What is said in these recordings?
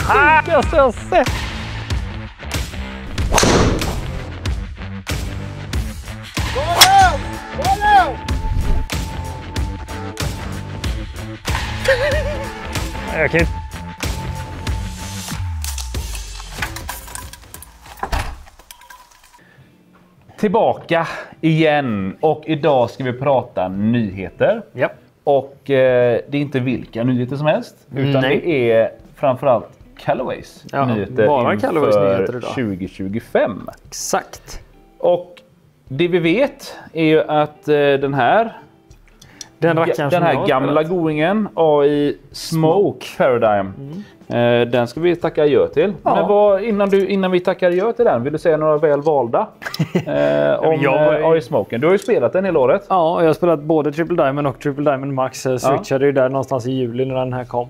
sjukaste jag sett. Jag kan inte. Tillbaka igen och idag ska vi prata nyheter. Ja. Och det är inte vilka nyheter som helst utan det är framförallt Callaways nyheter bara Callaways nyheter idag. 2025. Exakt. Och det vi vet är ju att den här gamla goingen AI Smoke Paradigm den ska vi tacka adjö till. Ja. Men innan vi tackar adjö till den, vill du säga några väl valda om AI Smoken? Du har ju spelat den hela året. Ja, jag har spelat både Triple Diamond och Triple Diamond Max. Switchade ju där någonstans i juli när den här kom.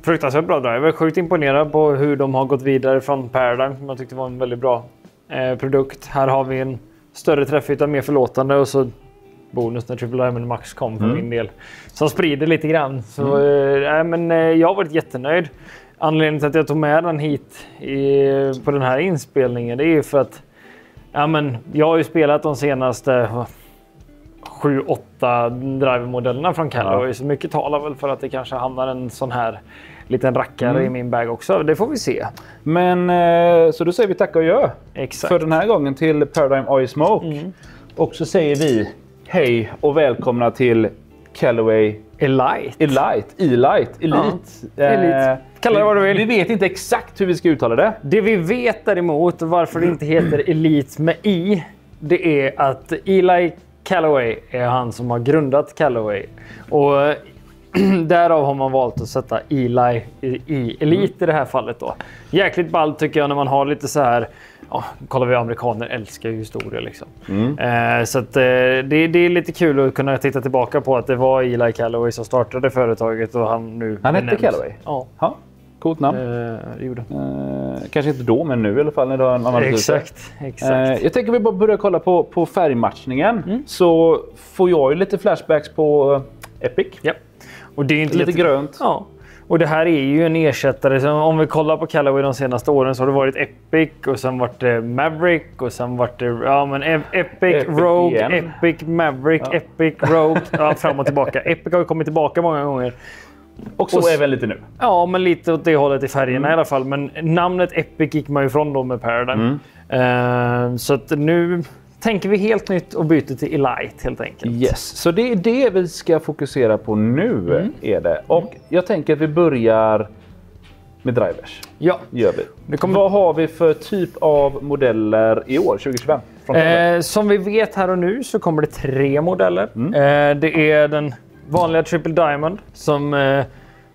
Fruktansvärt bra driver. Sjukt imponerad på hur de har gått vidare från Paradigm som jag tyckte var en väldigt bra produkt. Här har vi en större träffyta, mer förlåtande och så bonus när Triple Diamond Max kom för min del. Som sprider lite grann. Så, men jag har varit jättenöjd. Anledningen till att jag tog med den hit på den här inspelningen det är ju för att jag har ju spelat de senaste 7-8 drivermodellerna från Callaway. Så mycket talar väl för att det kanske hamnar en sån här liten rackare i min bag också. Det får vi se. Men så då säger vi tack och gör för den här gången till Paradigm AI Smoke. Och så säger vi hej och välkomna till Callaway Elite. Kalla det vad du vill. Vi vet inte exakt hur vi ska uttala det. Det vi vet däremot varför det inte heter Elite med I, det är att Eli Callaway är han som har grundat Callaway. Och därav har man valt att sätta Eli i Elite i det här fallet då. Jäkligt ballt tycker jag när man har lite så här. Kollar vi amerikaner älskar ju historia liksom. Så att, det är lite kul att kunna titta tillbaka på att det var Eli Callaway som startade företaget och han hette Callaway? Ja. Coolt namn. Kanske inte då, men nu i alla fall när det har en annan Exakt. Jag tänker vi bara börja kolla på färgmatchningen. Så får jag ju lite flashbacks på Epic. Ja. Och det är inte lite grönt. Ja. Och det här är ju en ersättare. Så om vi kollar på Callaway de senaste åren så har det varit Epic och sen varit det Maverick och sen varit det Epic Rogue, igen. Epic Maverick, Epic Rogue, fram och tillbaka. Epic har ju kommit tillbaka många gånger. Och så är väl lite nu. Ja, men lite åt det hållet i färgerna i alla fall. Men namnet Epic gick man ju ifrån då med Paradigm. Så att nu tänker vi helt nytt och byter till Elite helt enkelt. Yes, så det är det vi ska fokusera på nu är det. Och jag tänker att vi börjar med drivers. Ja. Gör vi. Vad har vi för typ av modeller i år, 2025? Som vi vet här och nu så kommer det 3 modeller. Det är den vanliga Triple Diamond som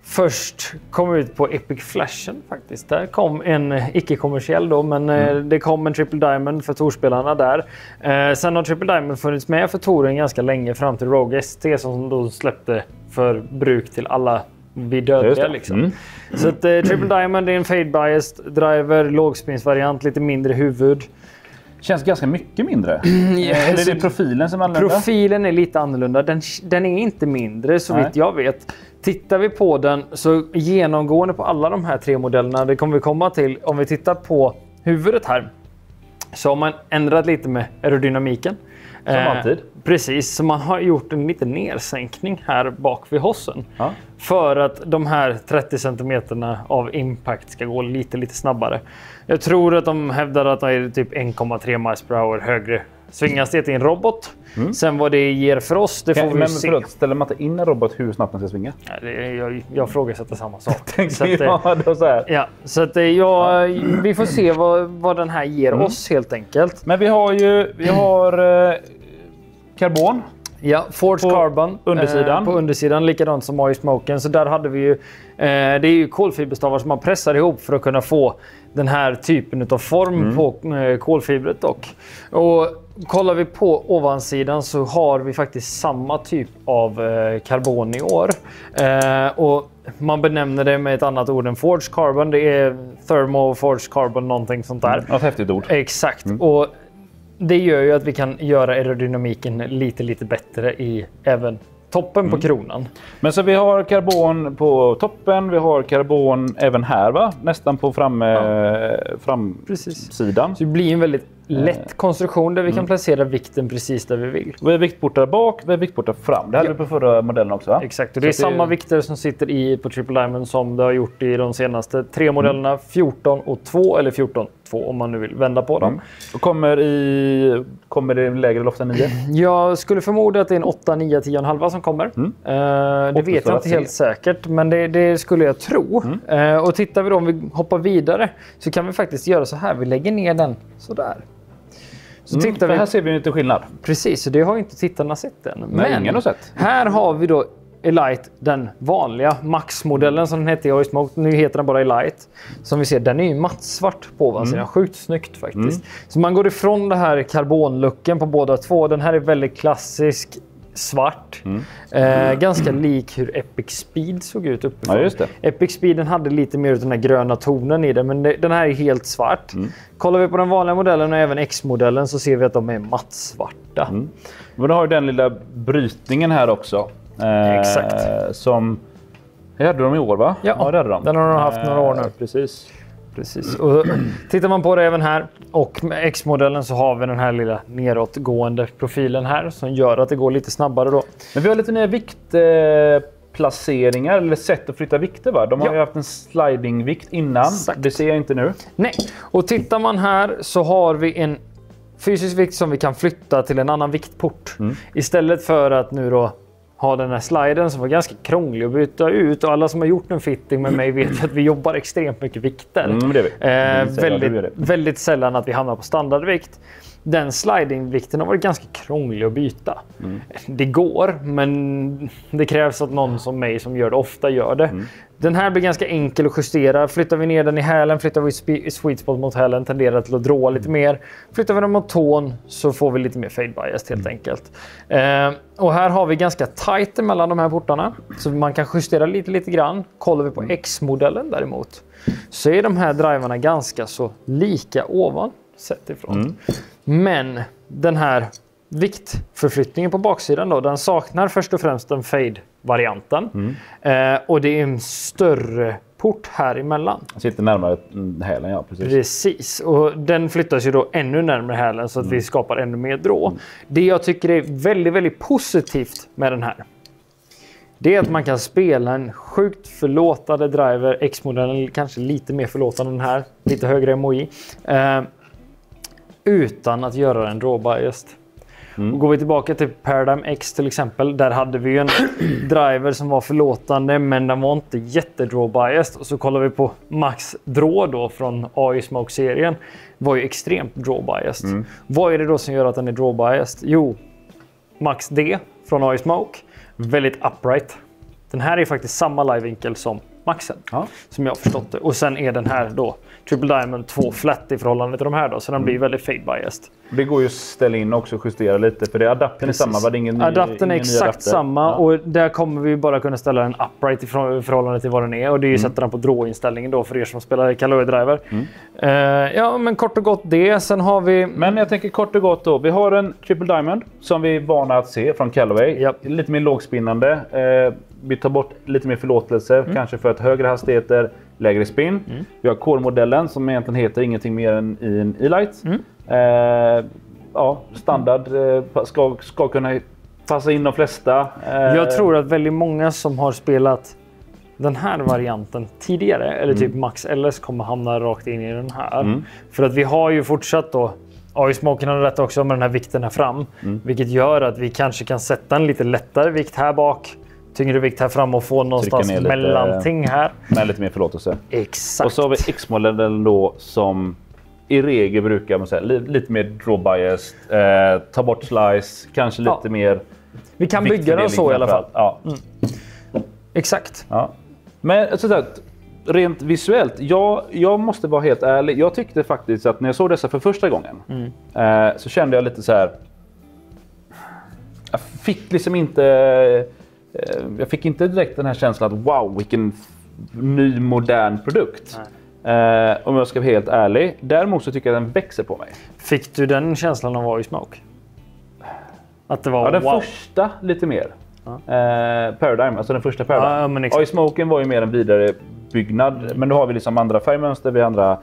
först kom ut på Epic Flashen faktiskt. Där kom en icke-kommersiell då, men det kom en Triple Diamond för torspelarna där. Sen har Triple Diamond funnits med för touren ganska länge fram till Rogue ST som då släppte för bruk till alla vid dödliga liksom. Så att Triple Diamond är en fade biased driver, lågspinsvariant, lite mindre huvud. Känns ganska mycket mindre. Eller är det profilen som är annorlunda? Profilen är lite annorlunda. Den är inte mindre så vitt jag vet. Tittar vi på den så genomgående på alla de här 3 modellerna, det kommer vi komma till. Om vi tittar på huvudet här så har man ändrat lite med aerodynamiken. Som alltid. Precis, så man har gjort en liten nedsänkning här bak vid hossen. För att de här 30 centimeterna av impact ska gå lite snabbare. Jag tror att de hävdar att det är typ 1,3 miles per hour högre svinghastighet i en robot. Sen vad det ger för oss, det får vi se. Förlåt, ställer man inte in en robot hur snabbt den ska svinga? Jag frågasätter samma sak. Vi får se vad den här ger oss helt enkelt. Men vi har karbon. Ja, Forged Carbon undersidan. På undersidan, likadant som AI Smoken. Så där hade vi ju, det är ju kolfiberstavar som man pressar ihop för att kunna få den här typen av form på kolfibret dock. Och kollar vi på ovansidan så har vi faktiskt samma typ av karbon i år. Och man benämner det med ett annat ord än Forged Carbon. Det är Thermo Forged Carbon, någonting sånt där. Ett häftigt ord. Exakt. Och det gör ju att vi kan göra aerodynamiken lite bättre i även toppen på kronan. Men så vi har karbon på toppen, vi har karbon även här va? Nästan på framsidan. Så det blir en väldigt lätt konstruktion där vi kan placera vikten precis där vi vill. Vi har viktportar bak, vi har viktportar fram. Det hade vi på förra modellen också va? Exakt, och det är samma vikter som sitter på Triple Diamond som det har gjort i de senaste 3 modellerna. 14 och 2 eller 14 2 om man nu vill vända på dem. Och kommer det lägre loft än 9? Jag skulle förmoda att det är en 8, 9, 10,5 som kommer. Det vet jag inte helt säkert, men det skulle jag tro. Och tittar vi då, om vi hoppar vidare, så kan vi faktiskt göra så här. Vi lägger ner den sådär. Så tittar vi. Här ser vi inte skillnad. Precis, så det har inte tittarna sett än. Nej, ingen har sett. Här har vi då Elite, den vanliga Max-modellen som den hette i Oysmoke. Nu heter den bara Elite. Som vi ser, den är ju mattsvart på ovansidan. Sjukt snyggt faktiskt. Så man går ifrån det här karbonlooken på båda två. Den här är väldigt klassisk svart. Ganska lik hur Epic Speed såg ut uppifrån. Ja, just det. Epic Speeden hade lite mer av den här gröna tonen i det, men den här är helt svart. Kollar vi på den vanliga modellen och även X-modellen så ser vi att de är mattsvarta. Men då har den lilla brytningen här också. Exakt. Som hade de i år va? Ja, det hade de. Den har de haft några år nu. Precis. Och tittar man på det även här och med X-modellen så har vi den här lilla nedåtgående profilen här som gör att det går lite snabbare då. Men vi har lite nya viktplaceringar eller sätt att flytta vikter va? De har ju haft en slidingvikt innan. Exakt. Det ser jag inte nu. Nej, och tittar man här så har vi en fysisk vikt som vi kan flytta till en annan viktport. Istället för att nu då ha den här sliden som var ganska krånglig att byta ut. Och alla som har gjort en fitting med mig vet att vi jobbar extremt mycket vikter. Det är vi. Väldigt sällan att vi hamnar på standardvikt. Den slidingvikten har varit ganska krånglig att byta. Det går, men det krävs att någon som mig som gör det ofta gör det. Den här blir ganska enkel att justera. Flyttar vi ner den i hälen, flyttar vi i sweet spot mot hälen, tenderar till att dråa lite mer. Flyttar vi den mot tån så får vi lite mer fade bias helt enkelt. Och här har vi ganska tight mellan de här portarna. Så man kan justera lite grann. Kollar vi på X-modellen däremot så är de här drivarna ganska så lika ovan sett ifrån. Men den här viktförflyttningen på baksidan då, den saknar först och främst den fade-varianten. Och det är en större port här emellan. Sitter närmare hälen, ja precis. Precis, och den flyttas ju då ännu närmare hälen så att vi skapar ännu mer drå. Det jag tycker är väldigt, väldigt positivt med den här, det är att man kan spela en sjukt förlåtande driver, X-modellen kanske lite mer förlåtande än den här, lite högre MOI, utan att göra den draw-biased. Och går vi tillbaka till Paradigm X till exempel, där hade vi en driver som var förlåtande men den var inte jätte-draw-biased. Och så kollar vi på Max Draw då från Oysmoke-serien, var ju extremt draw-biased. Vad är det då som gör att den är draw-biased? Jo, Max D från Oysmoke, väldigt upright. Den här är faktiskt samma live-vinkel som Maxen, som jag har förstått det. Och sen är den här då Triple Diamond 2 flat i förhållande till de här då, så den blir väldigt fade biased. Det går ju att ställa in också och justera lite, för det adaptern är samma, var det ingen adaptern är exakt samma, och där kommer vi bara kunna ställa den upright i förhållande till vad den är, och det är ju sätta den på draw-inställningen då för er som spelar Callaway driver. Ja, men kort och gott det. Sen har vi... Men jag tänker kort och gott då, vi har en Triple Diamond som vi är vana att se från Callaway. Lite mer lågspinnande. Vi tar bort lite mer förlåtelse, kanske för att högre hastigheter, lägre spin. Vi har Core-modellen som egentligen heter ingenting mer än i en E-Lite. Standard ska kunna passa in de flesta. Jag tror att väldigt många som har spelat den här varianten tidigare, eller typ Max LS, kommer hamna rakt in i den här. För att vi har ju fortsatt då, Oysmoken har rätt också med den här vikten här fram. Vilket gör att vi kanske kan sätta en lite lättare vikt här bak, tyngre vikt här fram och få någonstans mellanting här. Med lite mer förlåtelse. Exakt. Och så har vi X-modellen då som i regel brukar man säga lite mer draw bias, ta bort slice, kanske lite mer. Vi kan bygga den så i alla fall. Exakt. Men så att rent visuellt, jag måste vara helt ärlig. Jag tyckte faktiskt att när jag såg dessa för första gången så kände jag lite så här. Jag fick liksom inte. Jag fick inte direkt den här känslan att wow, vilken ny modern produkt. Om jag ska vara helt ärlig. Däremot så tycker jag att den växer på mig. Fick du den känslan av Oysmoke? Att det var den första lite mer. Paradigm, alltså den första Paradigm. Ja, Smoken var ju mer en vidarebyggnad, men då har vi liksom andra färgmönster, vi har andra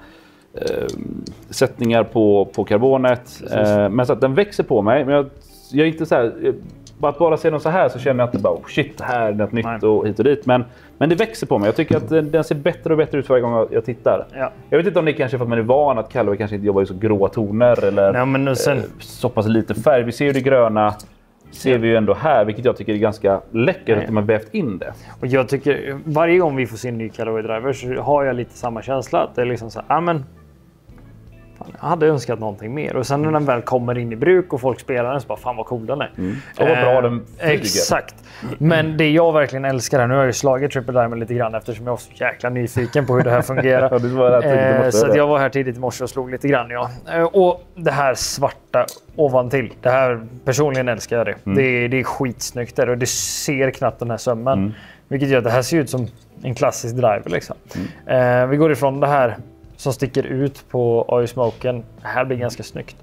sättningar på karbonet. Men så att den växer på mig, men jag är inte så här, bara se dem så här så känner jag inte bara shit, här är något nytt och hit och dit, men det växer på mig. Jag tycker att den ser bättre och bättre ut varje gång jag tittar. Ja. Jag vet inte om det är kanske för att man är van att Callaway kanske inte jobbar i så gråa toner eller så pass lite färg. Vi ser ju det gröna, ser vi ju ändå här, vilket jag tycker är ganska läckert att de har vävt in det. Och jag tycker varje gång vi får se en ny Callaway driver så har jag lite samma känsla att det är liksom så här, men jag hade önskat någonting mer. Och sen när den väl kommer in i bruk och folk spelar den så bara, fan vad cool den är. Och vad bra den flyger. Exakt. Men det jag verkligen älskar här, nu har jag ju slagit Triple Diamond lite grann eftersom jag var så jäkla nyfiken på hur det här fungerar. Så att jag var här tidigt i morse och slog lite grann. Och det här svarta ovantill, det här personligen älskar jag det. Det är skitsnyggt där och det ser knappt den här sömmen. Vilket gör att det här ser ut som en klassisk driver liksom. Vi går ifrån det här som sticker ut på AI Smoken. Det här blir ganska snyggt.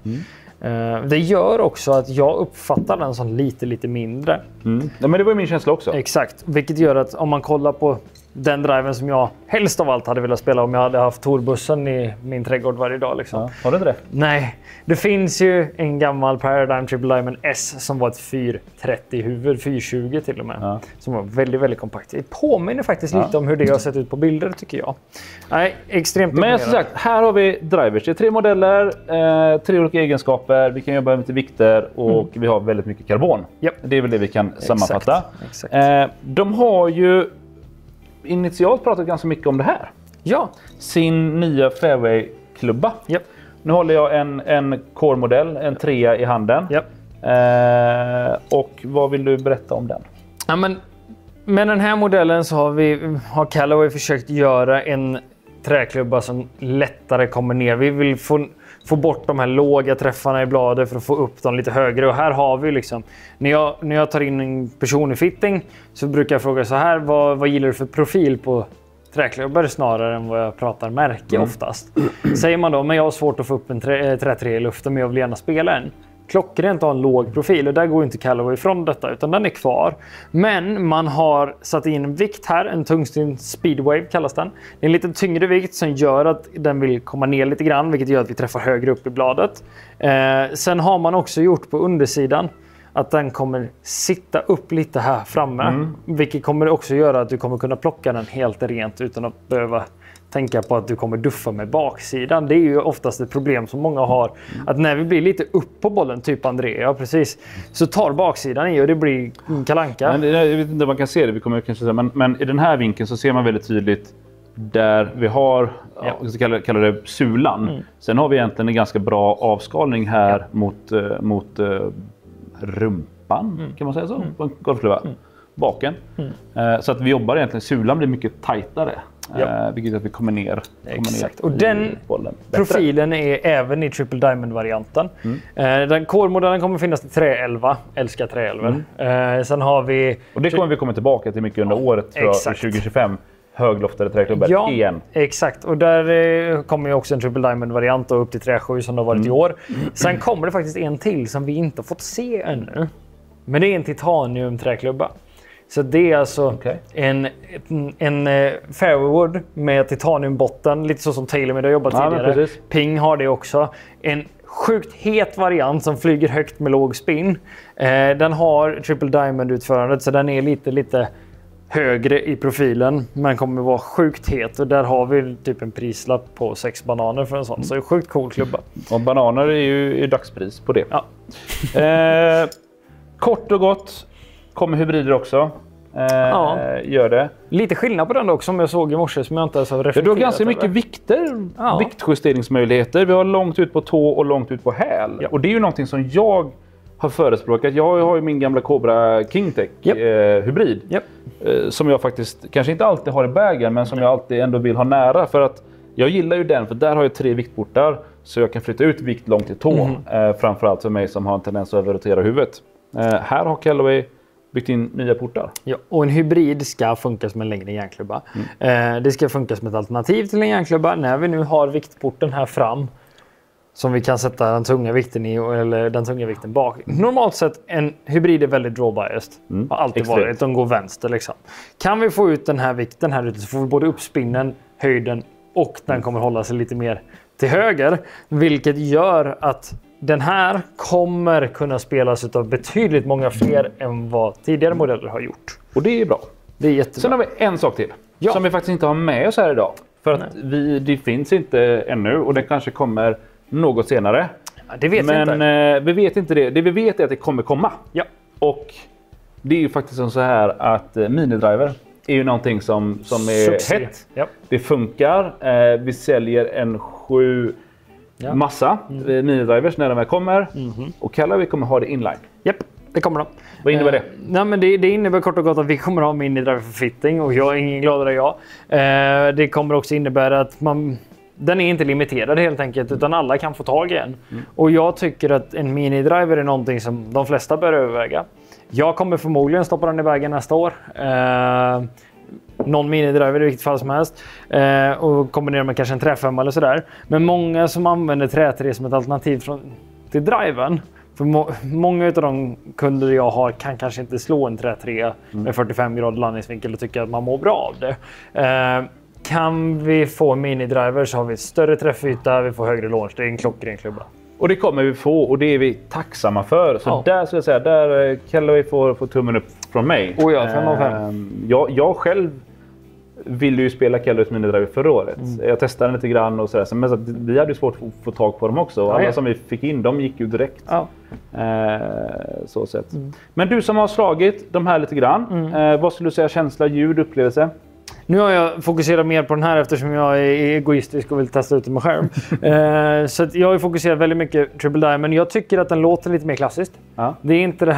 Det gör också att jag uppfattar den som lite mindre. Ja, men det var min känsla också. Exakt. Vilket gör att om man kollar på den driven som jag helst av allt hade velat spela om jag hade haft Torbussen i min trädgård varje dag. Liksom. Ja, har du inte det? Nej. Det finns ju en gammal Paradigm Triple Diamond S som var ett 430-huvud, 420 till och med. Ja. Som var väldigt kompakt. Det påminner faktiskt lite om hur det har sett ut på bilder tycker jag. Nej, extremt imponerande. Men som sagt, här har vi drivers. Det är 3 modeller, 3 olika egenskaper. Vi kan jobba med lite vikter och vi har väldigt mycket karbon. Yep. Det är väl det vi kan sammanfatta. Exakt. De har ju initialt pratat ganska mycket om det här. Ja. Sin nya fairway-klubba. Yep. Nu håller jag en core-modell, en 3 i handen. Yep. Och vad vill du berätta om den? Ja, men med den här modellen så har Callaway försökt göra en träklubba som lättare kommer ner. Vi vill få bort de här låga träffarna i bladet för att få upp dem lite högre. Och här har vi liksom, när jag tar in en person i fitting så brukar jag fråga så här, vad gillar du för profil på träklubbor snarare än vad jag pratar märke oftast. Säger man då, men jag har svårt att få upp en träträ i luften men jag vill gärna spela en. Klockrent har en låg profil och där går inte Callaway ifrån detta utan den är kvar. Men man har satt in vikt här, en tungsten speedwave kallas den. Det är en lite tyngre vikt som gör att den vill komma ner lite grann vilket gör att vi träffar högre upp i bladet. Sen har man också gjort på undersidan att den kommer sitta upp lite här framme. Vilket kommer också göra att du kommer kunna plocka den helt rent utan att behöva tänka på att du kommer duffa med baksidan. Det är ju oftast ett problem som många har. Att när vi blir lite upp på bollen, typ Andrea, precis, så tar baksidan i och det blir kalanka. Men jag vet inte om man kan se det, vi kommer kanske säga, men i den här vinkeln så ser man väldigt tydligt där vi har, jag ska kalla det sulan. Sen har vi egentligen en ganska bra avskalning här mot rumpan, kan man säga så? På en golfklubba. Baken. Så att vi jobbar egentligen, sulan blir mycket tajtare. Vilket gör att vi kommer ner. Exakt. Och den profilen är även i Triple Diamond-varianten. Den core-modellen kommer finnas i träelva. Älskar träelver. Sen har vi... Och det kommer vi komma tillbaka till mycket under året tror jag, 2025. Högloftade träklubbor igen. Exakt. Och där kommer ju också en Triple Diamond-variant upp till träsju som det har varit i år. Sen kommer det faktiskt en till som vi inte har fått se ännu. Men det är en titanium-träklubba. Så det är alltså en fairwood med titaniumbotten, lite så som TaylorMade har jobbat tidigare. Precis. Ping har det också. En sjukt het variant som flyger högt med låg spin. Den har Triple Diamond-utförandet så den är lite högre i profilen men kommer vara sjukt het och där har vi typ en prislapp på 6 bananer för en sån. Så det är sjukt cool klubba. Och bananer är ju i dagspris på det. Ja. Kort och gott kommer hybrider också. Gör det. Lite skillnad på den också som jag såg i morse som jag inte ens har reflekterat. Du har ganska mycket vikter, viktjusteringsmöjligheter. Vi har långt ut på tå och långt ut på häl. Ja. Och det är ju någonting som jag har förespråkat. Jag har ju min gamla Cobra Kingtech hybrid. Som jag faktiskt kanske inte alltid har i bagen men som jag alltid ändå vill ha nära. För att jag gillar ju den för där har jag 3 viktportar så jag kan flytta ut vikt långt till tå. Framförallt för mig som har en tendens att överrotera huvudet. Här har Callaway byggt in nya portar. Ja, och en hybrid ska funka som en längre järnklubba. Det ska funka som ett alternativ till en järnklubba. När vi nu har viktporten här fram som vi kan sätta den tunga vikten i eller den tunga vikten bak. Normalt sett en hybrid är väldigt draw-biased. Har alltid varit. De går vänster liksom. Kan vi få ut den här vikten här ute så får vi både upp spinnen, höjden och den kommer hålla sig lite mer till höger. Vilket gör att den här kommer kunna spelas av betydligt många fler än vad tidigare modeller har gjort. Och det är bra. Det är jättebra. Sen har vi en sak till som vi faktiskt inte har med oss här idag. För att det finns inte ännu och det kanske kommer något senare. Ja, det vet vi inte. Men vi vet inte det. Det vi vet är att det kommer komma. Ja. Och det är ju faktiskt så här att minidriver är ju någonting som är hett. Ja. Det funkar. Vi säljer en 7 massa minidrivers när de här kommer. Och Callaway kommer ha det inline. Japp, det kommer de. Vad innebär det? Nej, men det innebär kort och gott att vi kommer ha minidriver för fitting och jag är ingen gladare än jag. Det kommer också innebära att den är inte limiterad helt enkelt utan alla kan få tag i en. Och jag tycker att en minidriver är någonting som de flesta bör överväga. Jag kommer förmodligen stoppa den i vägen nästa år. Någon minidriver i vilket fall som helst. Och kombinera med kanske en träfemma eller sådär. Men många som använder träträ som ett alternativ till driven. För många av de kunder jag har kan kanske inte slå en trätrea med 45 grader landningsvinkel och tycka att man mår bra av det. Kan vi få minidriver så har vi större träffyta, vi får högre launch. Det är en klockren klubba. Och det kommer vi få och det är vi tacksamma för. Så där ska jag säga, där Callaway får tummen upp från mig. Oh ja, 5 av 5. Jag själv ville ju spela Callaways minidriver förra året. Jag testade lite grann och sådär. Men så vi hade ju svårt att få tag på dem också. Alla som vi fick in, de gick ju direkt. Ja. Så sett. Men du som har slagit de här lite grann. Vad skulle du säga känsla, ljud, upplevelse? Nu har jag fokuserat mer på den här eftersom jag är egoistisk och vill testa ut den med skärm. Så att jag har fokuserat väldigt mycket Triple Diamond. Jag tycker att den låter lite mer klassiskt. Ja. Det är inte det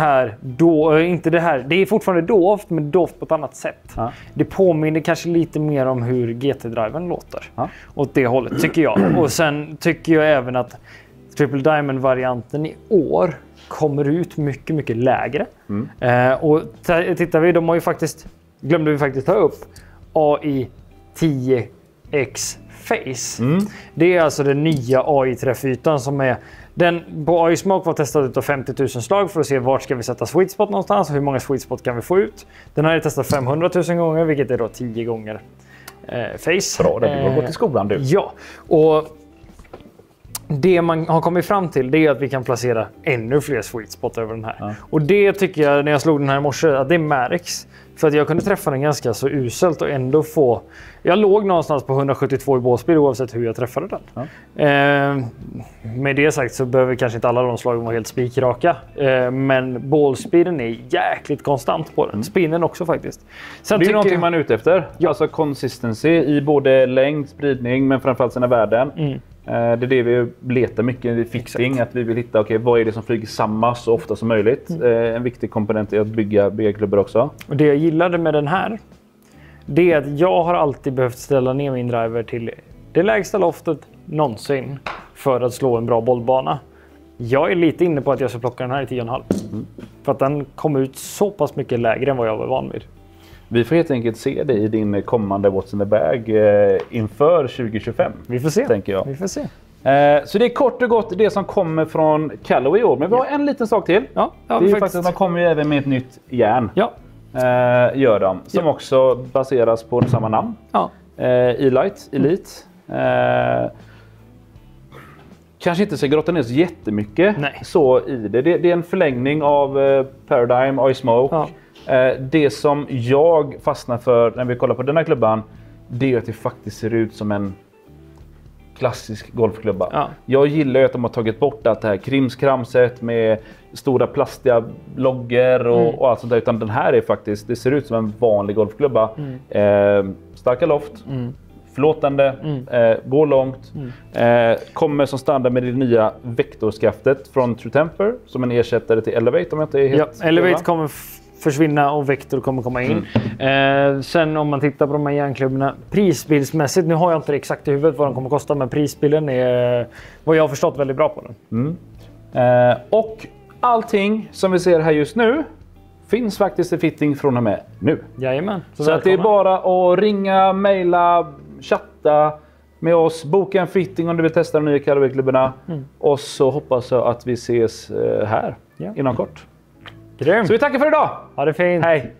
här det är fortfarande doft men doft på ett annat sätt. Ja. Det påminner kanske lite mer om hur GT-driven låter. Ja. Åt det hållet tycker jag. Och sen tycker jag även att Triple Diamond-varianten i år kommer ut mycket, mycket lägre. Och tittar vi, de har ju glömde vi faktiskt ta upp AI 10X Face. Det är alltså den nya AI-träffytan som är den på AI Smoke var testad utav 50 000 slag för att se vart ska vi sätta sweet spot någonstans och hur många sweet spot kan vi få ut. Den har jag testat 500 000 gånger vilket är då 10 gånger Face. Bra, du har gått i skolan du. Ja, och det man har kommit fram till det är att vi kan placera ännu fler sweet spot över den här. Ja. Och det tycker jag när jag slog den här i morse att det märks. För att jag kunde träffa den ganska så uselt och ändå få... Jag låg någonstans på 172 i ballspeed oavsett hur jag träffade den. Ja. Med det sagt så behöver kanske inte alla de slagen vara helt spikraka. Men ballspeeden är jäkligt konstant på den. Spinnen också faktiskt. Sen det är någonting man är ute efter. Ja. Alltså consistency i både längd, spridning men framförallt sina värden. Det är det vi letar mycket i fitting. Exakt. Att vi vill hitta vad är det som flyger samma så ofta som möjligt. En viktig komponent är att bygga klubbor också. Och det jag gillade med den här det är att jag har alltid behövt ställa ner min driver till det lägsta loftet någonsin för att slå en bra bollbana. Jag är lite inne på att jag ska plocka den här i 10,5. För att den kom ut så pass mycket lägre än vad jag var van vid. Vi får helt enkelt se det i din kommande What's in the Bag inför 2025. Vi får se. Tänker jag. Vi får se. Så det är kort och gott det som kommer från Callaway i år. Men vi har en liten sak till. Ja, det är ju faktiskt att de kommer ju även med ett nytt järn. Ja. Gör de. Som också baseras på samma namn. Ja. Elite. Kanske inte ska grotta ner så jättemycket så i det. Det är en förlängning av Paradigm, AI Smoke. Ja. Det som jag fastnar för när vi kollar på den här klubban, det är att det faktiskt ser ut som en klassisk golfklubba. Ja. Jag gillar ju att de har tagit bort allt det här krimskramset med stora plastiga loggor och allt sånt där. Utan den här är faktiskt, det ser ut som en vanlig golfklubba. Starka loft, förlåtande, går långt. Kommer som standard med det nya vektorskaftet från True Temper som en ersättare till Elevate om jag inte är helt Elevate kommer försvinna och Vector kommer komma in. Sen om man tittar på de här järnklubborna prisbildsmässigt, nu har jag inte det exakt i huvudet vad de kommer kosta, men prisbilden är vad jag har förstått väldigt bra på den. Och allting som vi ser här just nu finns faktiskt i fitting från och med nu. Jajamän. Så att det är bara att ringa, mejla, chatta med oss. Boka en fitting om du vill testa de nya Callaway-klubborna. Och så hoppas jag att vi ses här inom kort. Grymt. Så vi tackar för idag. Ha det fint. Hej.